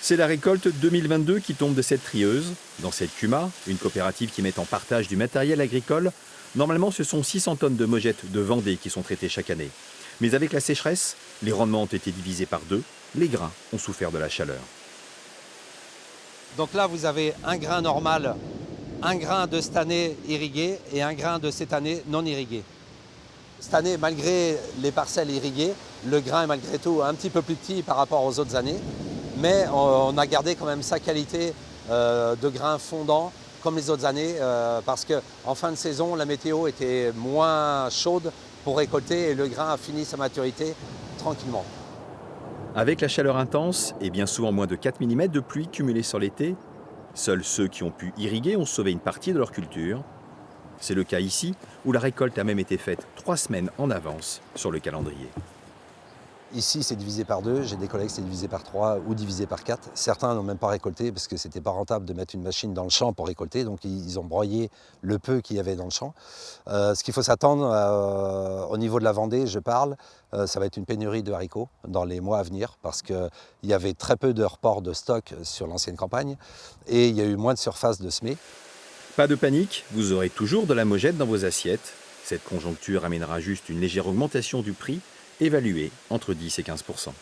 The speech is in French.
C'est la récolte 2022 qui tombe de cette trieuse. Dans cette CUMA, une coopérative qui met en partage du matériel agricole, normalement ce sont 600 tonnes de mogettes de Vendée qui sont traitées chaque année. Mais avec la sécheresse, les rendements ont été divisés par 2. Les grains ont souffert de la chaleur. Donc là, vous avez un grain normal, un grain de cette année irrigué et un grain de cette année non irrigué. Cette année, malgré les parcelles irriguées, le grain est malgré tout un petit peu plus petit par rapport aux autres années. Mais on a gardé quand même sa qualité de grain fondant comme les autres années parce qu'en fin de saison, la météo était moins chaude pour récolter et le grain a fini sa maturité tranquillement. Avec la chaleur intense et bien souvent moins de 4 mm de pluie cumulée sur l'été, seuls ceux qui ont pu irriguer ont sauvé une partie de leur culture. C'est le cas ici, où la récolte a même été faite 3 semaines en avance sur le calendrier. Ici, c'est divisé par 2. J'ai des collègues, c'est divisé par 3 ou divisé par 4. Certains n'ont même pas récolté parce que c'était pas rentable de mettre une machine dans le champ pour récolter. Donc, ils ont broyé le peu qu'il y avait dans le champ. Ce qu'il faut s'attendre au niveau de la Vendée, je parle, ça va être une pénurie de haricots dans les mois à venir parce qu'il y avait très peu de report de stock sur l'ancienne campagne et il y a eu moins de surface de semer. Pas de panique, vous aurez toujours de la mogette dans vos assiettes. Cette conjoncture amènera juste une légère augmentation du prix, évaluée entre 10 et 15 %.